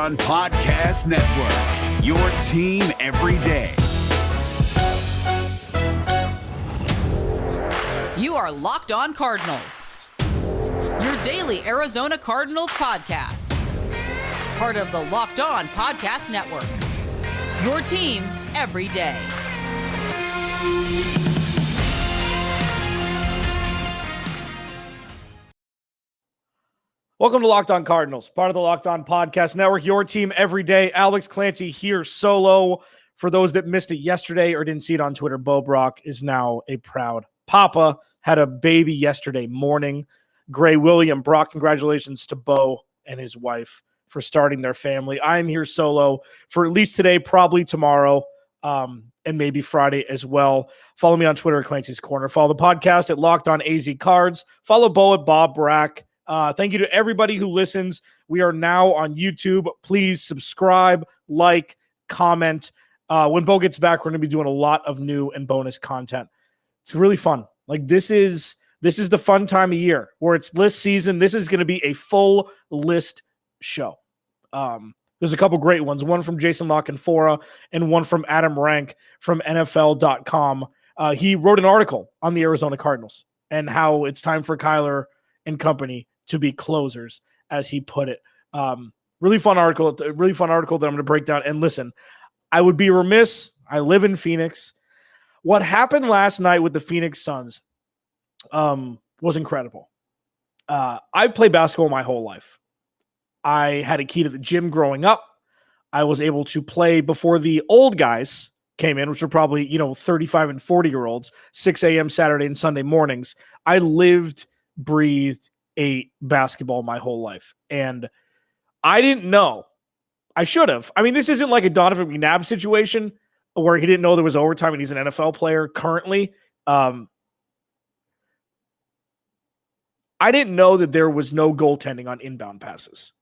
On Podcast Network, your team every day. You are Locked On Cardinals, your daily Arizona Cardinals podcast. Part of the Locked On Podcast Network, your team every day. Welcome to Locked On Cardinals, part of the Locked On Podcast Network, your team every day. Alex Clancy here solo. For those that missed it yesterday or didn't see it on Twitter, Bo Brock is now a proud papa. Had a baby yesterday morning. Gray William Brock, congratulations to Bo and his wife for starting their family. I'm here solo for at least today, probably tomorrow, and maybe Friday as well. Follow me on Twitter at Clancy's Corner. Follow the podcast at Locked On AZ Cards. Follow Bo at Bob Brack. Thank you to everybody who listens. We are now on YouTube. Please subscribe, like, comment. When Bo gets back, we're going to be doing a lot of new and bonus content. It's really fun. Like this is the fun time of year where it's list season. This is going to be a full list show. There's a couple great ones. One from Jason Lockenfora and one from Adam Rank from NFL.com. He wrote an article on the Arizona Cardinals and how it's time for Kyler and company to be closers, as he put it. Really fun article that I'm going to break down. And listen, I would be remiss. I live in Phoenix. What happened last night with the Phoenix Suns was incredible. I played basketball my whole life. I had a key to the gym growing up. I was able to play before the old guys came in, which were probably, 35 and 40-year-olds, 6 a.m. Saturday and Sunday mornings. I lived, breathed, ate basketball my whole life. And I didn't know. I should have. I mean, this isn't like a Donovan McNabb situation where he didn't know there was overtime and he's an NFL player currently. I didn't know that there was no goaltending on inbound passes.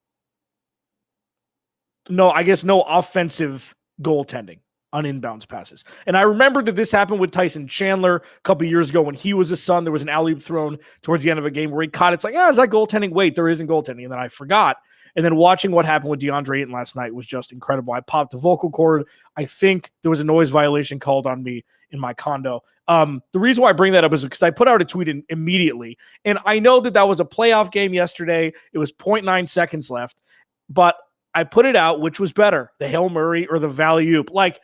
No, I guess no offensive goaltending on inbounds passes. And I remember that this happened with Tyson Chandler a couple of years ago when he was a Sun. There was an alley-oop thrown towards the end of a game where he caught it. It's like, is that goaltending? Wait, there isn't goaltending. And then I forgot. And then watching what happened with DeAndre Ayton last night was just incredible. I popped a vocal cord. I think there was a noise violation called on me in my condo. The reason why I bring that up is because I put out a tweet immediately. And I know that was a playoff game yesterday. It was 0.9 seconds left. But I put it out, which was better, the Hail Murray or the alley-oop. Like,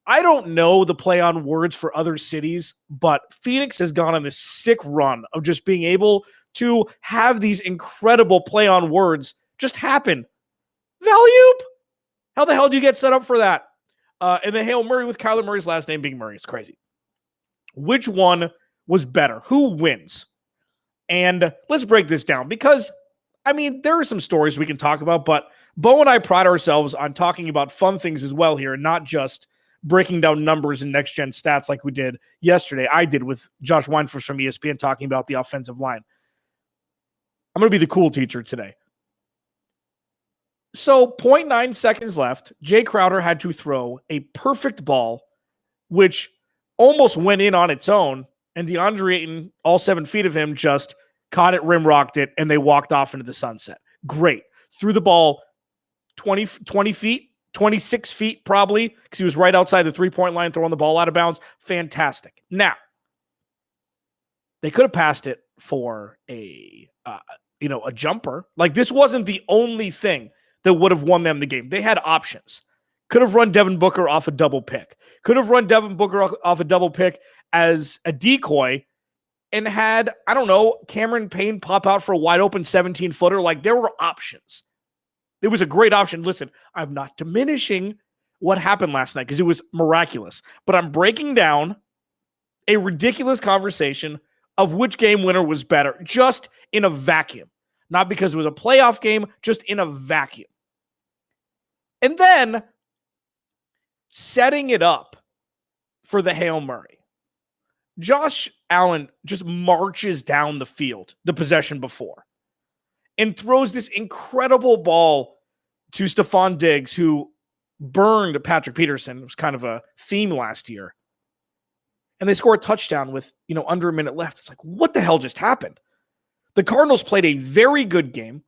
I don't know the play on words for other cities, but Phoenix has gone on this sick run of just being able to have these incredible play on words just happen. Alley-oop? How the hell do you get set up for that? And the Hail Murray with Kyler Murray's last name being Murray. It's crazy. Which one was better? Who wins? And let's break this down because, there are some stories we can talk about, but Bo and I pride ourselves on talking about fun things as well here and not just breaking down numbers and next-gen stats like we did yesterday. I did with Josh Weinfuss from ESPN talking about the offensive line. I'm going to be the cool teacher today. So 0.9 seconds left. Jay Crowder had to throw a perfect ball, which almost went in on its own, and DeAndre Ayton, all 7 feet of him, just caught it, rim rocked it, and they walked off into the sunset. Great. Threw the ball 20 feet, 26 feet probably, because he was right outside the three-point line throwing the ball out of bounds. Fantastic. Now, they could have passed it for a jumper. Like, this wasn't the only thing that would have won them the game. They had options. Could have run Devin Booker off a double pick. Could have run Devin Booker off a double pick as a decoy and had, Cameron Payne pop out for a wide open 17-footer. Like, there were options. It was a great option. Listen, I'm not diminishing what happened last night because it was miraculous, but I'm breaking down a ridiculous conversation of which game winner was better, just in a vacuum. Not because it was a playoff game, just in a vacuum. And then setting it up for the Hail Murray. Josh Allen just marches down the field, the possession before, and throws this incredible ball to Stephon Diggs, who burned Patrick Peterson. It was kind of a theme last year. And they score a touchdown with, under a minute left. It's like, what the hell just happened? The Cardinals played a very good game.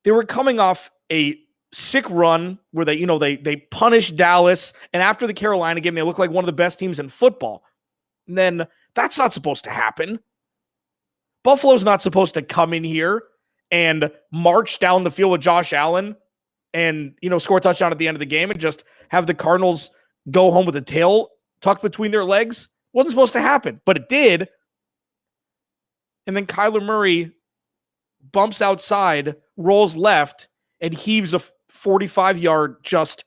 They were coming off a sick run where they punished Dallas, and after the Carolina game, they look like one of the best teams in football. And then that's not supposed to happen. Buffalo's not supposed to come in here and march down the field with Josh Allen and, score a touchdown at the end of the game and just have the Cardinals go home with a tail tucked between their legs. Wasn't supposed to happen, but it did. And then Kyler Murray bumps outside, rolls left, and heaves a 45-yard just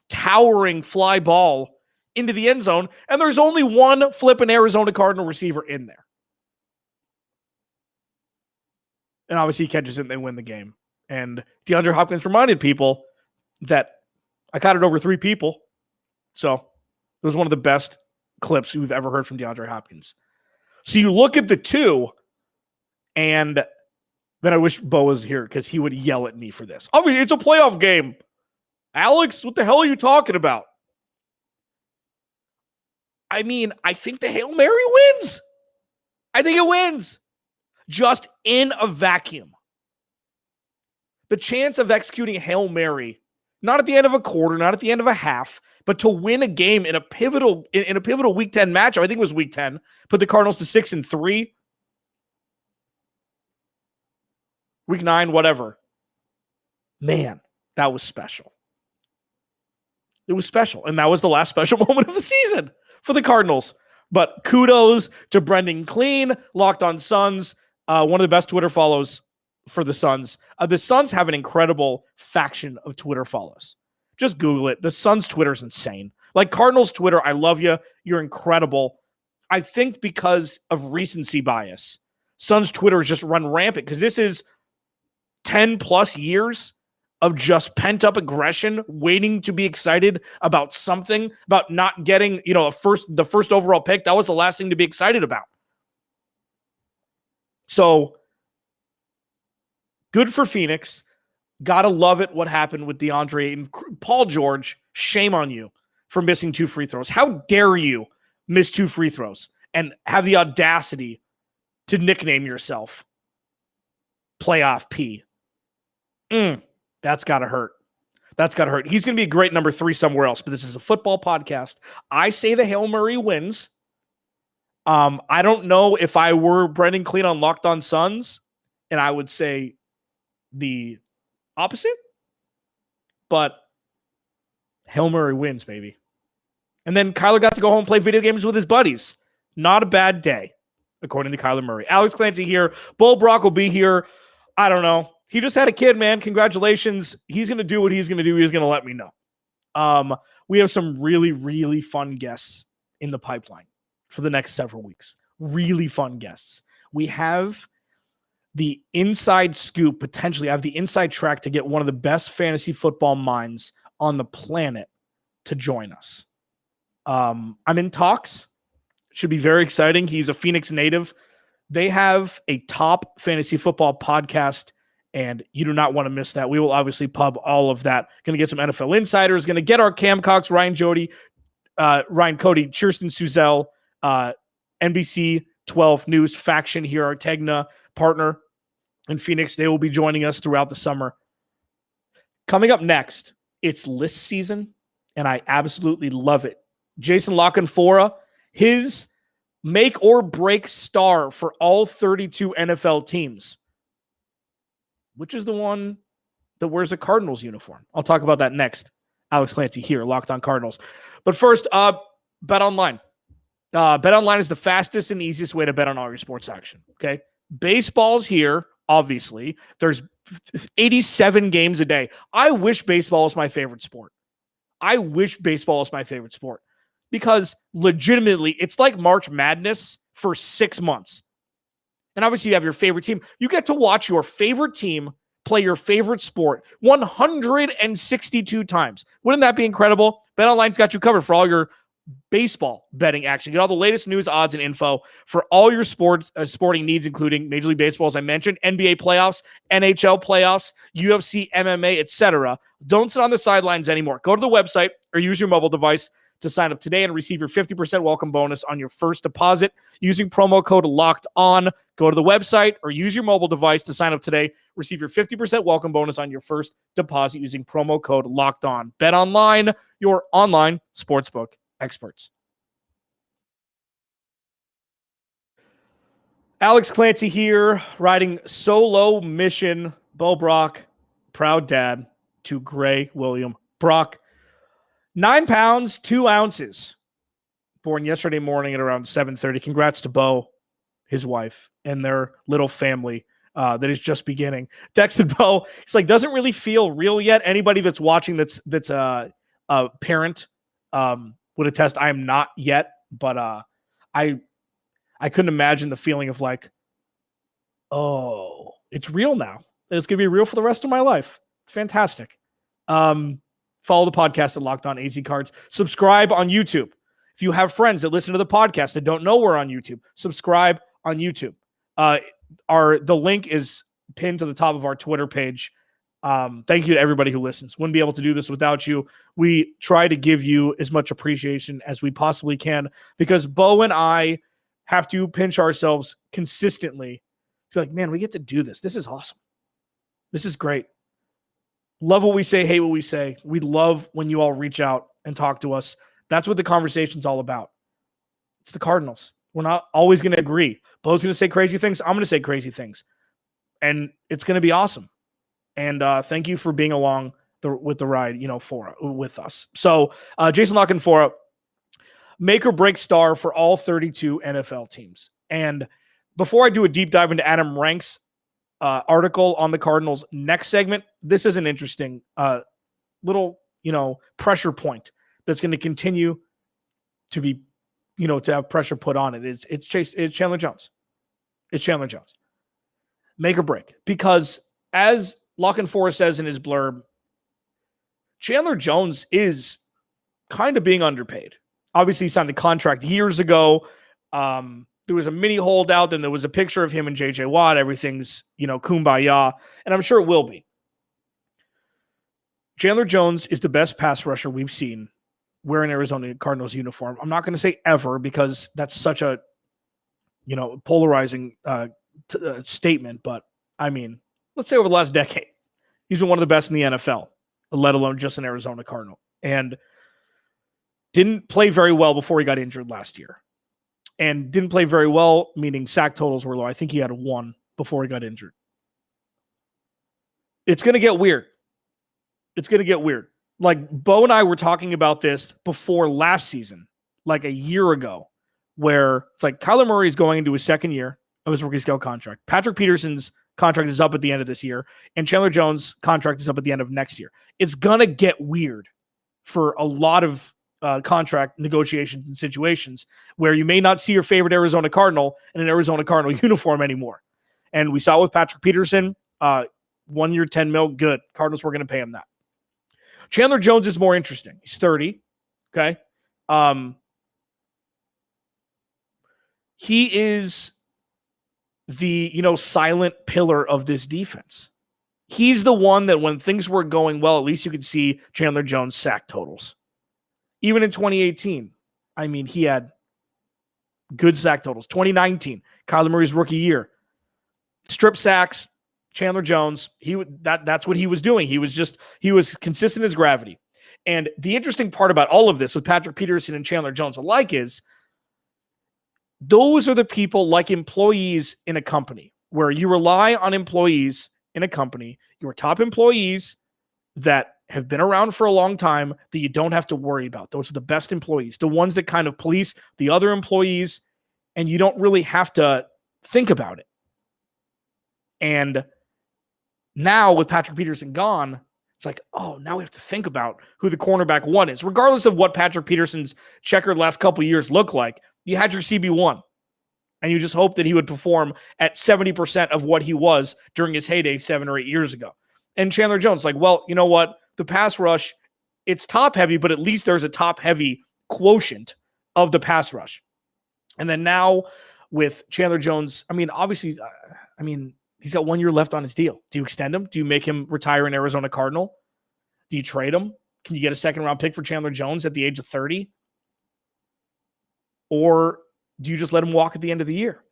towering fly ball into the end zone. And there's only one flipping Arizona Cardinal receiver in there. And obviously he catches it and they win the game. And DeAndre Hopkins reminded people that I caught it over 3 people. So it was one of the best clips we've ever heard from DeAndre Hopkins. So you look at the two, and then I wish Bo was here because he would yell at me for this. I mean, it's a playoff game. Alex, what the hell are you talking about? I mean, I think the Hail Mary wins. I think it wins. Just in a vacuum. The chance of executing a Hail Mary, not at the end of a quarter, not at the end of a half, but to win a game in a pivotal Week 10 matchup, I think it was Week 10, put the Cardinals to 6-3. Week 9, whatever. Man, that was special. It was special. And that was the last special moment of the season for the Cardinals. But kudos to Brendan Clean, Locked on Suns, one of the best Twitter follows for the Suns. The Suns have an incredible faction of Twitter follows. Just Google it. The Suns Twitter is insane. Like Cardinals Twitter, I love you. You're incredible. I think because of recency bias, Suns Twitter is just run rampant because this is 10 plus years of just pent up aggression, waiting to be excited about something, about not getting, the first overall pick. That was the last thing to be excited about. So good for Phoenix. Gotta love it what happened with DeAndre and Paul George. Shame on you for missing 2 free throws. How dare you miss 2 free throws and have the audacity to nickname yourself Playoff P? That's gotta hurt. That's gotta hurt. He's gonna be a great number 3 somewhere else, but this is a football podcast. I say the Hail Murray wins. I don't know if I were Brendan Clean on Locked on Suns, and I would say the opposite, but Hail Murray wins, baby. And then Kyler got to go home and play video games with his buddies. Not a bad day, according to Kyler Murray. Alex Clancy here. Bull Brock will be here. I don't know. He just had a kid, man. Congratulations. He's going to do what he's going to do. He's going to let me know. We have some really, really fun guests in the pipeline for the next several weeks. Really fun guests. We have the inside scoop, potentially. I have the inside track to get one of the best fantasy football minds on the planet to join us. I'm in talks. Should be very exciting. He's a Phoenix native. They have a top fantasy football podcast, and you do not want to miss that. We will obviously pub all of that. Going to get some NFL insiders. Going to get our Cam Cox, Ryan Cody, Kirsten Suzelle, NBC 12 News faction here, our Tegna partner in Phoenix. They will be joining us throughout the summer. Coming up next, it's list season, and I absolutely love it. Jason Lockenfora, his make or break star for all 32 NFL teams. Which is the one that wears a Cardinals uniform? I'll talk about that next. Alex Clancy here, Locked on Cardinals. But first, Bet Online. Bet Online is the fastest and easiest way to bet on all your sports action. Okay, baseball's here. Obviously, there's 87 games a day. I wish baseball was my favorite sport. Because legitimately, it's like March Madness for 6 months. And obviously, you have your favorite team. You get to watch your favorite team play your favorite sport 162 times. Wouldn't that be incredible? BetOnline's got you covered for all your baseball betting action. Get all the latest news, odds, and info for all your sporting needs, including Major League Baseball, as I mentioned, NBA playoffs, NHL playoffs, UFC, MMA, etc. Don't sit on the sidelines anymore. Go to the website or use your mobile device to sign up today and receive your 50% welcome bonus on your first deposit using promo code Locked On. Go to the website or use your mobile device to sign up today. Receive your 50% welcome bonus on your first deposit using promo code Locked On. Bet Online, your online sportsbook experts. Alex Clancy here, riding solo mission. Bo Brock, proud dad to Gray William Brock. 9 pounds, 2 ounces. Born yesterday morning at around 7:30. Congrats to Bo, his wife, and their little family that is just beginning. Texted Bo. He's like, doesn't really feel real yet. Anybody that's watching that's a parent would attest. I am not yet, but I couldn't imagine the feeling of like, oh, it's real now. It's going to be real for the rest of my life. It's fantastic. Follow the podcast at Locked On AZ Cards. Subscribe on YouTube. If you have friends that listen to the podcast that don't know we're on YouTube, subscribe on YouTube. The link is pinned to the top of our Twitter page. Thank you to everybody who listens. Wouldn't be able to do this without you. We try to give you as much appreciation as we possibly can because Bo and I have to pinch ourselves consistently. Feel like, man, we get to do this. This is awesome. This is great. Love what we say, hate what we say. We love when you all reach out and talk to us. That's what the conversation's all about. It's the Cardinals. We're not always going to agree. Bo's going to say crazy things. I'm going to say crazy things. And it's going to be awesome. And thank you for being along with the ride, with us. So Jason Lockenfora, make or break star for all 32 NFL teams. And before I do a deep dive into Adam Rank's article on the Cardinals next segment, this is an interesting little, pressure point that's going to continue to be, to have pressure put on it. It's Chandler Jones. It's Chandler Jones. Make or break. Because as Lockenfora says in his blurb, Chandler Jones is kind of being underpaid. Obviously, he signed the contract years ago. There was a mini holdout, then there was a picture of him and J.J. Watt. Everything's, kumbaya, and I'm sure it will be. Chandler Jones is the best pass rusher we've seen wearing Arizona Cardinals uniform. I'm not going to say ever because that's such a, polarizing statement, but I mean, let's say over the last decade, he's been one of the best in the NFL, let alone just an Arizona Cardinal, and didn't play very well before he got injured last year. And didn't play very well, meaning sack totals were low. I think he had 1 before he got injured. It's going to get weird. It's going to get weird. Like, Bo and I were talking about this before last season, like a year ago, where it's like Kyler Murray is going into his second year of his rookie scale contract. Patrick Peterson's contract is up at the end of this year, and Chandler Jones' contract is up at the end of next year. It's going to get weird for a lot of contract negotiations and situations where you may not see your favorite Arizona Cardinal in an Arizona Cardinal uniform anymore. And we saw it with Patrick Peterson, 1 year, $10 million, good. Cardinals were going to pay him that. Chandler Jones is more interesting. He's 30. Okay. He is the, silent pillar of this defense. He's the one that when things were going well, at least you could see Chandler Jones sack totals. Even in 2018, I mean, he had good sack totals. 2019, Kyler Murray's rookie year. Strip sacks, Chandler Jones, that's what he was doing. He was consistent as gravity. And the interesting part about all of this with Patrick Peterson and Chandler Jones alike is those are the people like employees in a company where you rely on employees in a company, your top employees that have been around for a long time that you don't have to worry about. Those are the best employees, the ones that kind of police the other employees, and you don't really have to think about it. And now with Patrick Peterson gone, it's like, oh, now we have to think about who the cornerback 1 is. Regardless of what Patrick Peterson's checkered last couple of years look like, you had your CB1. And you just hope that he would perform at 70% of what he was during his heyday 7 or 8 years ago. And Chandler Jones, like, well, you know what? The pass rush, it's top heavy, but at least there's a top heavy quotient of the pass rush. And then now with Chandler Jones, I mean, obviously, he's got 1 year left on his deal. Do you extend him? Do you make him retire an Arizona Cardinal? Do you trade him? Can you get a second round pick for Chandler Jones at the age of 30? or do you just let him walk at the end of the year?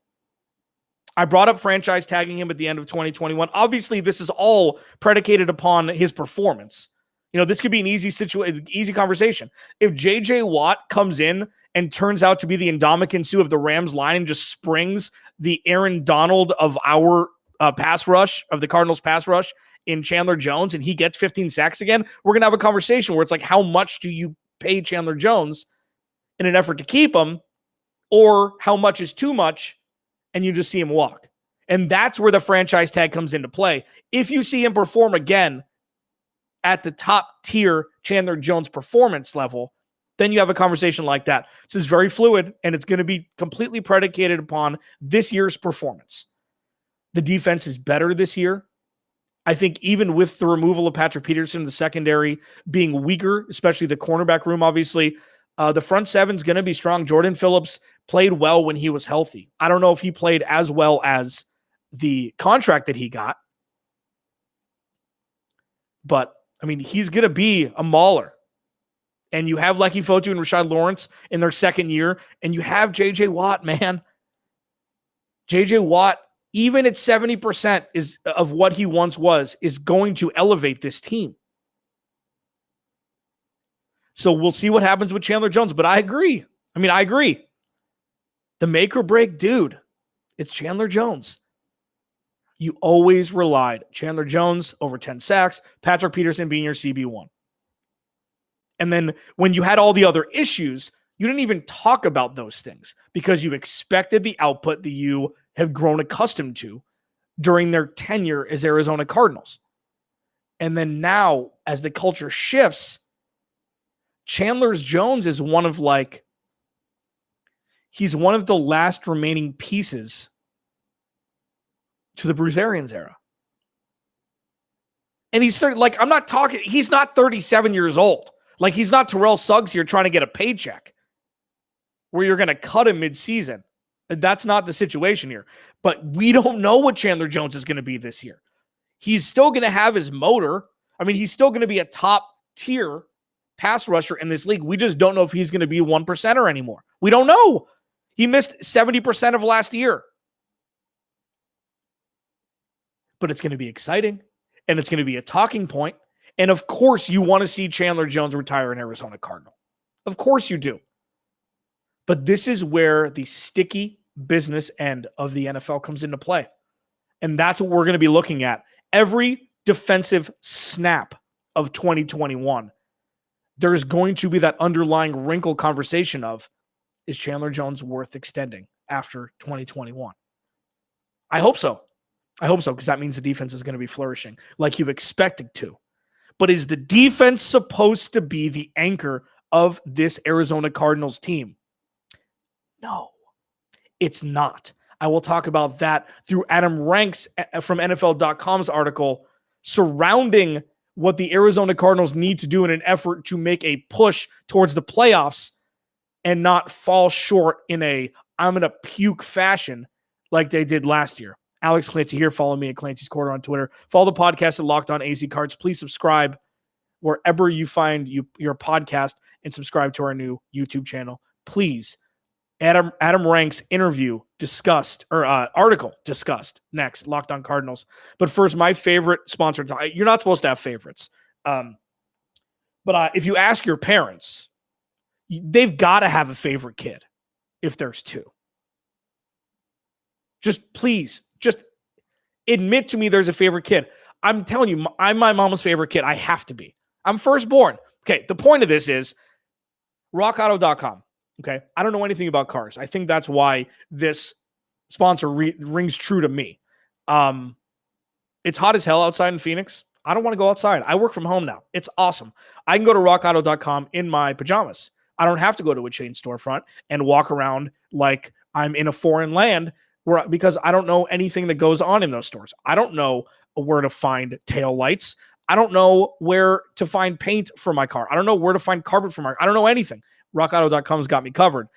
I brought up franchise tagging him at the end of 2021. Obviously, this is all predicated upon his performance. This could be an easy conversation. If J.J. Watt comes in and turns out to be the Ndamukong Suh of the Rams line and just springs the Aaron Donald of our pass rush, of the Cardinals pass rush in Chandler Jones, and he gets 15 sacks again, we're going to have a conversation where it's like, how much do you pay Chandler Jones in an effort to keep him, or how much is too much and you just see him walk? And that's where the franchise tag comes into play. If you see him perform again at the top tier Chandler Jones performance level, then you have a conversation like that. This is very fluid, and it's going to be completely predicated upon this year's performance. The defense is better this year. I think even with the removal of Patrick Peterson, the secondary being weaker, especially the cornerback room, obviously, the front seven is going to be strong. Jordan Phillips played well when he was healthy. I don't know if he played as well as the contract that he got, but he's going to be a mauler. And you have Lecky Fotu and Rashad Lawrence in their second year, and you have J.J. Watt, man. J.J. Watt, even at 70% of what he once was, is going to elevate this team. So we'll see what happens with Chandler Jones, but I agree. I agree. The make or break dude, it's Chandler Jones. You always relied Chandler Jones over 10 sacks, Patrick Peterson being your CB1. And then when you had all the other issues, you didn't even talk about those things because you expected the output that you have grown accustomed to during their tenure as Arizona Cardinals. And then now, as the culture shifts, Chandler Jones is he's one of the last remaining pieces to the Bruce Arians era. And he's he's not 37 years old. He's not Terrell Suggs here trying to get a paycheck where you're going to cut him mid-season. That's not the situation here. But we don't know what Chandler Jones is going to be this year. He's still going to have his motor. He's still going to be a top-tier pass rusher in this league. We just don't know if he's going to be a 1%er anymore. We don't know. He missed 70% of last year. But it's going to be exciting, and it's going to be a talking point. And of course, you want to see Chandler Jones retire an Arizona Cardinal. Of course you do. But this is where the sticky business end of the NFL comes into play. And that's what we're going to be looking at. Every defensive snap of 2021, there's going to be that underlying wrinkle conversation of, is Chandler Jones worth extending after 2021? I hope so. Because that means the defense is going to be flourishing like you expected to. But is the defense supposed to be the anchor of this Arizona Cardinals team? No, it's not. I will talk about that through Adam Ranks from NFL.com's article surrounding what the Arizona Cardinals need to do in an effort to make a push towards the playoffs and not fall short in a I'm going to puke fashion like they did last year. Alex Clancy here. Follow me at Clancy's Corner on Twitter. Follow the podcast at Locked On AZ Cards. Please subscribe wherever you find your podcast and subscribe to our new YouTube channel. Please. Adam Ranks article discussed next. Locked On Cardinals. But first, my favorite sponsor. You're not supposed to have favorites. But if you ask your parents, they've got to have a favorite kid if there's two. Just admit to me there's a favorite kid. I'm telling you, I'm my mom's favorite kid. I have to be. I'm firstborn. Okay, the point of this is rockauto.com. Okay, I don't know anything about cars. I think that's why this sponsor rings true to me. It's hot as hell outside in Phoenix. I don't want to go outside. I work from home now. It's awesome. I can go to rockauto.com in my pajamas. I don't have to go to a chain storefront and walk around like I'm in a foreign land because I don't know anything that goes on in those stores. I don't know where to find tail lights. I don't know where to find paint for my car. I don't know where to find carpet for my car. I don't know anything. RockAuto.com's got me covered.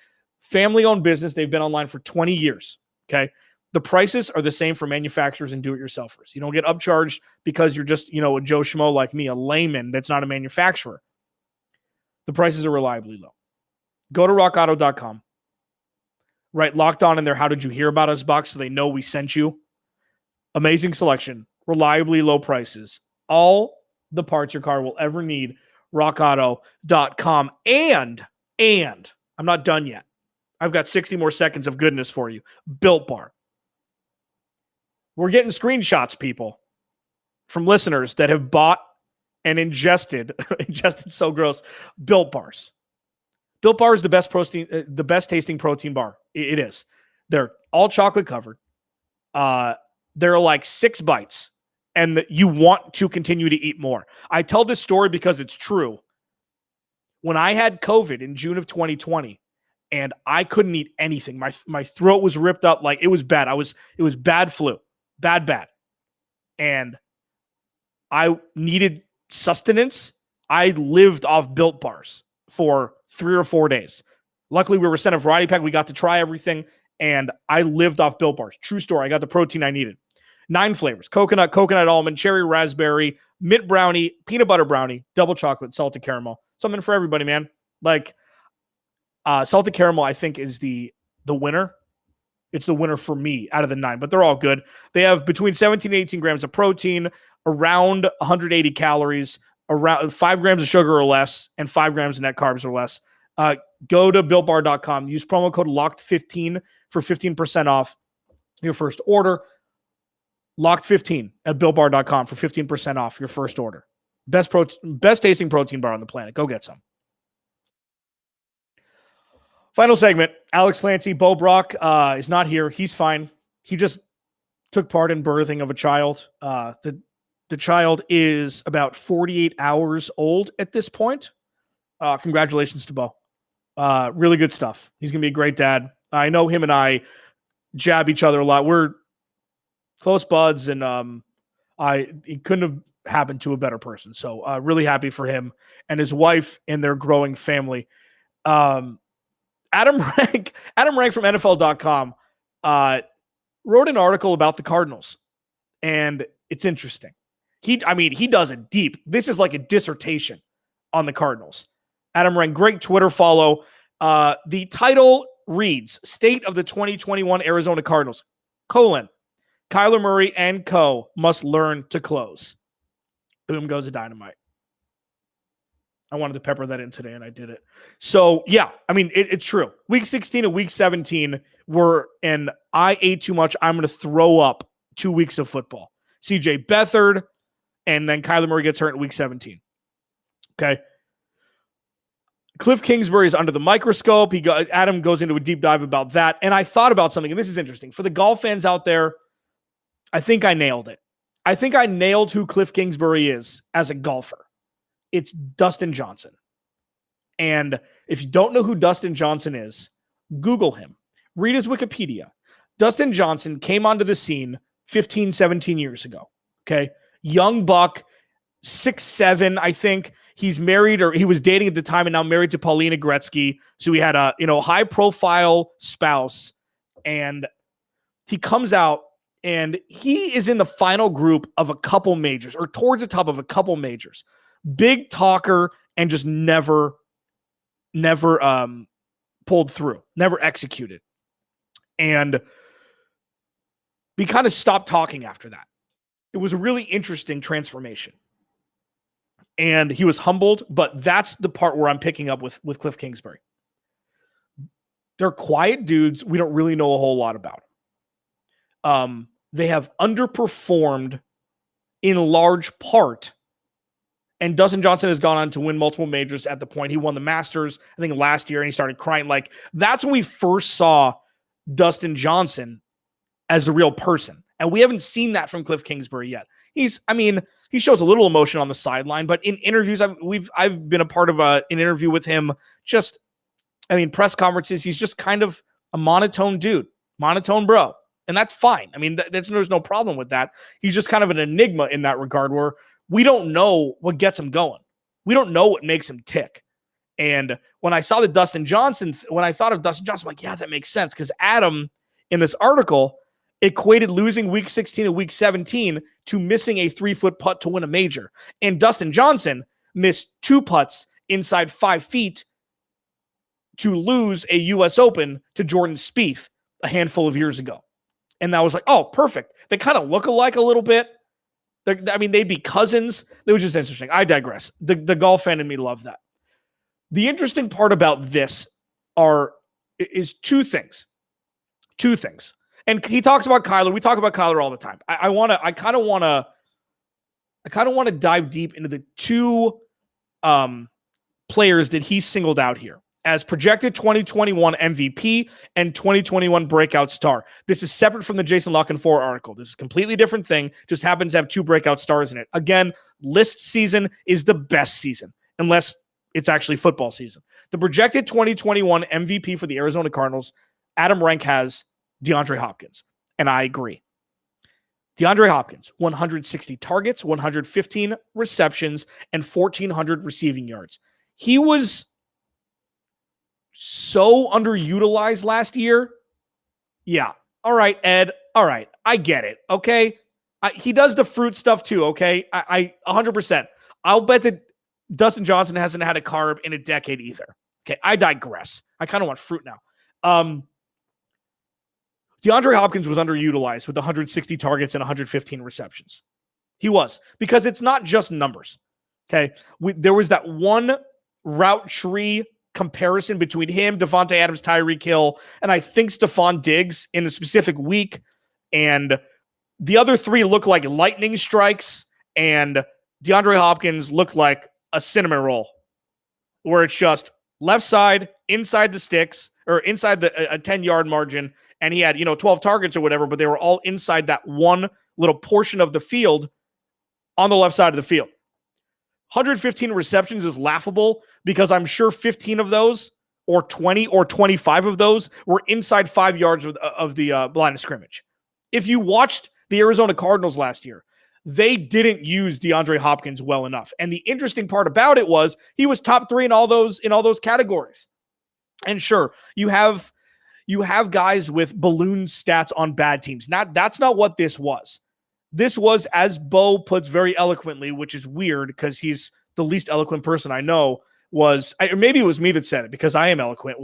Family-owned business. They've been online for 20 years. Okay. The prices are the same for manufacturers and do-it-yourselfers. You don't get upcharged because you're just, a Joe Schmo like me, a layman that's not a manufacturer. The prices are reliably low. Go to rockauto.com. Right? Locked on in their How Did You Hear About Us box so they know we sent you. Amazing selection, reliably low prices, all the parts your car will ever need. RockAuto.com. And I'm not done yet. I've got 60 more seconds of goodness for you. Built Bar. We're getting screenshots, people, from listeners that have bought and ingested so gross, Built Bars. Built Bar is the best tasting protein bar. It is. They're all chocolate covered. They're like 6 bites, and you want to continue to eat more. I tell this story because it's true. When I had COVID in June of 2020, and I couldn't eat anything, my throat was ripped up like it was bad. It was bad flu, bad, and I needed sustenance. I lived off Built Bars for 3 or 4 days. Luckily, we were sent a variety pack. We got to try everything, and I lived off Built Bars. True story. I got the protein I needed. 9 flavors: coconut almond, cherry raspberry, mint brownie, peanut butter brownie, double chocolate, salted caramel. Something for everybody, man. Like salted caramel, I think, is the winner. It's the winner for me out of the 9, but they're all good. They have between 17 and 18 grams of protein, around 180 calories, around 5 grams of sugar or less, and 5 grams of net carbs or less. Go to BuiltBar.com. Use promo code LOCKED15 for 15% off your first order. LOCKED15 at BuiltBar.com for 15% off your first order. Best tasting protein bar on the planet. Go get some. Final segment. Alex Clancy, Bo Brock is not here. He's fine. He just took part in birthing of a child. The child is about 48 hours old at this point. Congratulations to Bo. Really good stuff. He's going to be a great dad. I know him and I jab each other a lot. We're close buds, and it couldn't have happened to a better person. So really happy for him and his wife and their growing family. Adam Rank from NFL.com wrote an article about the Cardinals, and it's interesting. He does it deep. This is like a dissertation on the Cardinals. Adam Rank, great Twitter follow. The title reads, State of the 2021 Arizona Cardinals, Kyler Murray and co. must learn to close. Boom goes the dynamite. I wanted to pepper that in today, and I did it. So, yeah, it's true. Week 16 and Week 17 were, and I ate too much. I'm going to throw up 2 weeks of football. CJ Beathard, and then Kyler Murray gets hurt in Week 17. Okay. Cliff Kingsbury is under the microscope. Adam goes into a deep dive about that. And I thought about something, and this is interesting. For the golf fans out there, I think I nailed it. I think I nailed who Cliff Kingsbury is as a golfer. It's Dustin Johnson. And if you don't know who Dustin Johnson is, Google him. Read his Wikipedia. Dustin Johnson came onto the scene 15, 17 years ago. Okay. Young buck, 6'7", I think. He's married, or he was dating at the time, and now married to Paulina Gretzky. So he had a high profile spouse, and he comes out and he is in the final group of a couple majors, or towards the top of a couple majors. Big talker, and just never pulled through, never executed. And we kind of stopped talking after that. It was a really interesting transformation. And he was humbled, but that's the part where I'm picking up with Cliff Kingsbury. They're quiet dudes. We don't really know a whole lot about them. They have underperformed in large part. And Dustin Johnson has gone on to win multiple majors at the point. He won the Masters, I think, last year, and he started crying. Like, that's when we first saw Dustin Johnson as the real person. And we haven't seen that from Cliff Kingsbury yet. He shows a little emotion on the sideline, but in interviews, I've been a part of an interview with him. Press conferences, he's just kind of a monotone dude, monotone bro. And that's fine. There's no problem with that. He's just kind of an enigma in that regard, where we don't know what gets him going. We don't know what makes him tick. And when I thought of Dustin Johnson, I'm like, yeah, that makes sense. Because Adam, in this article, equated losing Week 16 and Week 17 to missing a 3-foot putt to win a major. And Dustin Johnson missed 2 putts inside 5 feet to lose a U.S. Open to Jordan Spieth a handful of years ago. And that was like, oh, perfect. They kind of look alike a little bit. They'd be cousins. It was just interesting. I digress. The golf fan in me loved that. The interesting part about this is two things. And he talks about Kyler. We talk about Kyler all the time. I kind of want to dive deep into the two players that he singled out here as projected 2021 MVP and 2021 breakout star. This is separate from the Jason La Canfora article. This is a completely different thing. Just happens to have two breakout stars in it. Again, list season is the best season, unless it's actually football season. The projected 2021 MVP for the Arizona Cardinals, Adam Rank has DeAndre Hopkins. And I agree. DeAndre Hopkins, 160 targets, 115 receptions, and 1,400 receiving yards. He was so underutilized last year. Yeah. All right, Ed. All right. I get it. Okay. He does the fruit stuff too. Okay. I 100%. I'll bet that Dustin Johnson hasn't had a carb in a decade either. Okay. I digress. I kind of want fruit now. DeAndre Hopkins was underutilized with 160 targets and 115 receptions. He was, because it's not just numbers. Okay. There was that one route tree comparison between him, Devontae Adams, Tyreek Hill, and I think Stephon Diggs in a specific week. And the other three look like lightning strikes, and DeAndre Hopkins looked like a cinnamon roll, where it's just left side, inside the sticks, or inside a 10-yard margin, and he had 12 targets or whatever, but they were all inside that one little portion of the field on the left side of the field. 115 receptions is laughable because I'm sure 15 of those or 20 or 25 of those were inside 5 yards of the line of scrimmage. If you watched the Arizona Cardinals last year, they didn't use DeAndre Hopkins well enough. And the interesting part about it was he was top 3 in all those categories. And sure, you have guys with balloon stats on bad teams. That's not what this was. This was, as Bo puts very eloquently, which is weird because he's the least eloquent person I know, maybe it was me that said it because I am eloquent,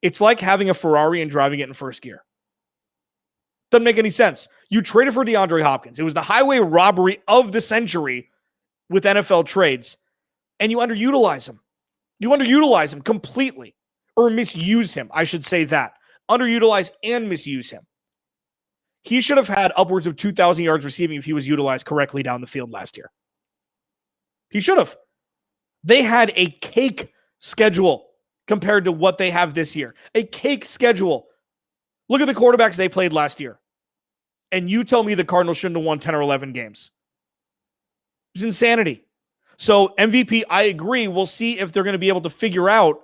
it's like having a Ferrari and driving it in first gear. Doesn't make any sense. You traded for DeAndre Hopkins. It was the highway robbery of the century with NFL trades, and you underutilize him. You underutilize him completely, or misuse him. I should say that. Underutilize and misuse him. He should have had upwards of 2,000 yards receiving if he was utilized correctly down the field last year. He should have. They had a cake schedule compared to what they have this year. A cake schedule. Look at the quarterbacks they played last year. And you tell me the Cardinals shouldn't have won 10 or 11 games. It's insanity. So MVP, I agree. We'll see if they're going to be able to figure out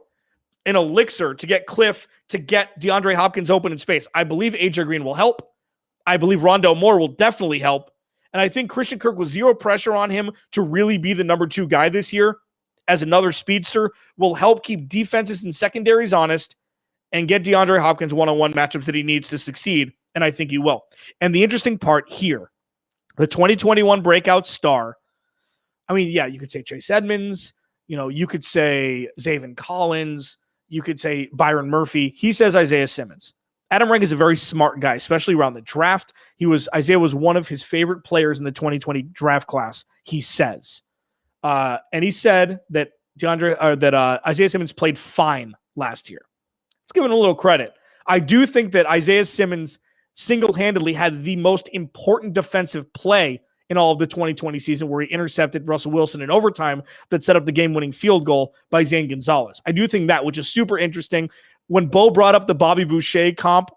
an elixir to get Cliff, to get DeAndre Hopkins open in space. I believe AJ Green will help. I believe Rondale Moore will definitely help. And I think Christian Kirk, with zero pressure on him to really be the number 2 guy this year as another speedster, will help keep defenses and secondaries honest and get DeAndre Hopkins one-on-one matchups that he needs to succeed. And I think he will. And the interesting part here, the 2021 breakout star, you could say Chase Edmonds, you could say Zaven Collins, you could say Byron Murphy. He says Isaiah Simmons. Adam Rank is a very smart guy, especially around the draft. Isaiah was one of his favorite players in the 2020 draft class, he says. And he said that Isaiah Simmons played fine last year. Let's give him a little credit. I do think that Isaiah Simmons single-handedly had the most important defensive play in all of the 2020 season, where he intercepted Russell Wilson in overtime that set up the game-winning field goal by Zane Gonzalez. I do think that, which is super interesting. When Bo brought up the Bobby Boucher comp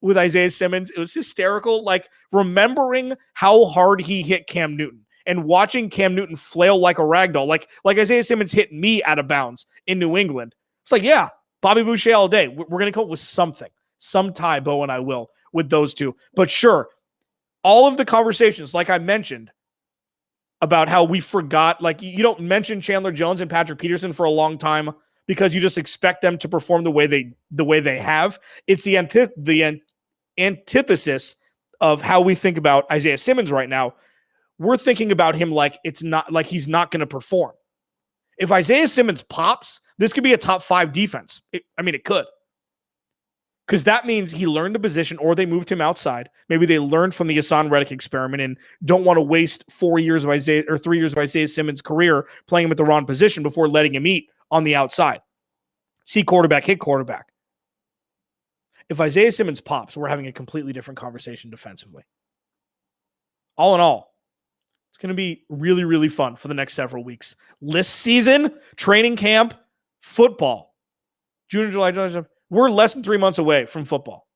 with Isaiah Simmons, it was hysterical. Like, remembering how hard he hit Cam Newton and watching Cam Newton flail like a ragdoll, like Isaiah Simmons hit me out of bounds in New England. It's like, yeah, Bobby Boucher all day. We're going to come up with something. Some tie, Bo and I will, with those two. But sure, all of the conversations, like I mentioned, about how we forgot, like, you don't mention Chandler Jones and Patrick Peterson for a long time because you just expect them to perform the way they have. It's the antithesis of how we think about Isaiah Simmons right now. We're thinking about him like it's not, like he's not going to perform. If Isaiah Simmons pops, This could be a top 5 defense. It could. Because that means he learned the position or they moved him outside. Maybe they learned from the Hassan Reddick experiment and don't want to waste 3 years of Isaiah Simmons' career playing him at the wrong position before letting him eat on the outside. See quarterback, hit quarterback. If Isaiah Simmons pops, we're having a completely different conversation defensively. All in all, it's going to be really, really fun for the next several weeks. List season, training camp, football. June, July, we're less than 3 months away from football.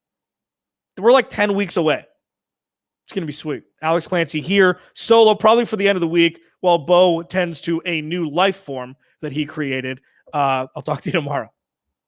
We're like 10 weeks away. It's going to be sweet. Alex Clancy here, solo, probably for the end of the week, while Bo tends to a new life form that he created. I'll talk to you tomorrow.